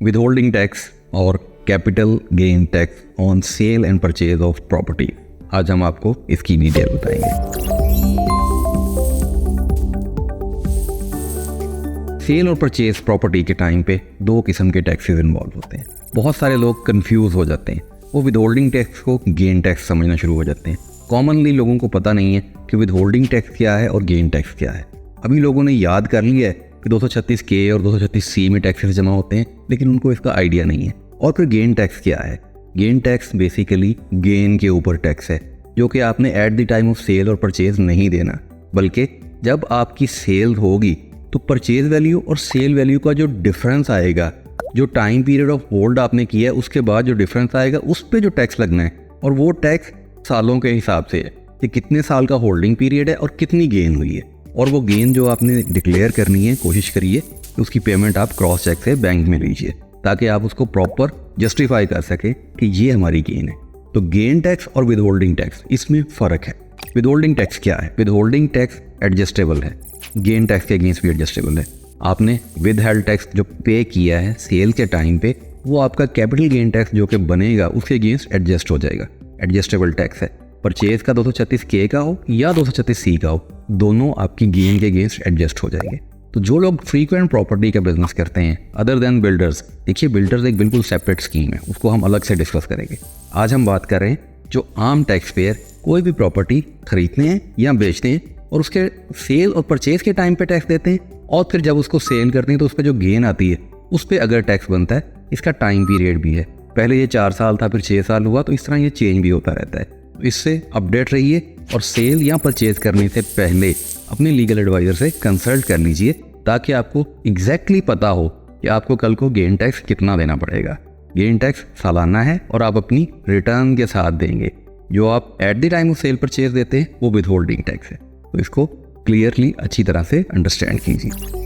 withholding tax और capital gain tax on sale and purchase of property. आज हम आपको इसकी डिटेल बताएंगे। सेल और परचेज प्रॉपर्टी के टाइम पे दो किस्म के टैक्सेस इन्वॉल्व होते हैं। बहुत सारे लोग कंफ्यूज हो जाते हैं, वो विदहोल्डिंग टैक्स को गेन टैक्स समझना शुरू हो जाते हैं। कॉमनली लोगों को पता नहीं है कि विदहोल्डिंग टैक्स क्या है और गेन टैक्स क्या है। अभी लोगों ने याद कर लिया है कि 236K और 236C में टैक्सेस जमा होते हैं, लेकिन उनको इसका आइडिया नहीं है। और फिर गेन टैक्स क्या है? गेन टैक्स बेसिकली गेन के ऊपर टैक्स है, जो कि आपने at the time of sale और परचेज नहीं देना, बल्कि जब आपकी सेल होगी तो परचेज वैल्यू और सेल वैल्यू का जो डिफरेंस आएगा, जो टाइम पीरियड ऑफ होल्ड आपने किया है उसके बाद जो डिफरेंस आएगा उस पर जो टैक्स लगना है। और वो टैक्स सालों के हिसाब से है कि कितने साल का होल्डिंग पीरियड है और कितनी गेन हुई है। और वो गेन जो आपने डिक्लेयर करनी है, कोशिश करिए कि उसकी पेमेंट आप क्रॉस चेक से बैंक में लीजिए, ताकि आप उसको प्रॉपर जस्टिफाई कर सके कि ये हमारी गेन है। तो गेन टैक्स और विदहोल्डिंग टैक्स, इसमें फ़र्क है। विदहोल्डिंग टैक्स क्या है? विदहोल्डिंग टैक्स एडजस्टेबल है, गेन टैक्स के अगेंस्ट भी एडजस्टेबल है। आपने विदहेल्ड टैक्स जो पे किया है सेल के टाइम पे, वो आपका कैपिटल गेन टैक्स जो कि बनेगा उसके अगेंस्ट एडजस्ट हो जाएगा, एडजस्टेबल टैक्स है। परचेज का 236K का हो या 236C का हो, दोनों आपकी गेन के अगेंस्ट एडजस्ट हो जाएंगे। तो जो लोग फ्रीक्वेंट प्रॉपर्टी का बिजनेस करते हैं अदर देन बिल्डर्स, देखिए बिल्डर्स एक बिल्कुल सेपरेट स्कीम है, उसको हम अलग से डिस्कस करेंगे। आज हम बात कर रहे हैं जो आम टैक्स पेयर कोई भी प्रॉपर्टी खरीदते हैं या बेचते हैं और उसके सेल और परचेज के टाइम पे टैक्स देते हैं, और फिर जब उसको सेल करते हैं तो उस पर जो गेन आती है उस पर अगर टैक्स बनता है। इसका टाइम पीरियड भी है, पहले ये 4 साल था, फिर 6 साल हुआ, तो इस तरह ये चेंज भी होता रहता है। इससे अपडेट रहिए और सेल या परचेज करने से पहले अपने लीगल एडवाइज़र से कंसल्ट कर लीजिए, ताकि आपको एग्जैक्टली पता हो कि आपको कल को गेन टैक्स कितना देना पड़ेगा। गेन टैक्स सालाना है और आप अपनी रिटर्न के साथ देंगे। जो आप eight the time of cell purchase देते हैं वो विदहोल्डिंग टैक्स है। तो इसको क्लियरली अच्छी तरह से अंडरस्टैंड कीजिए।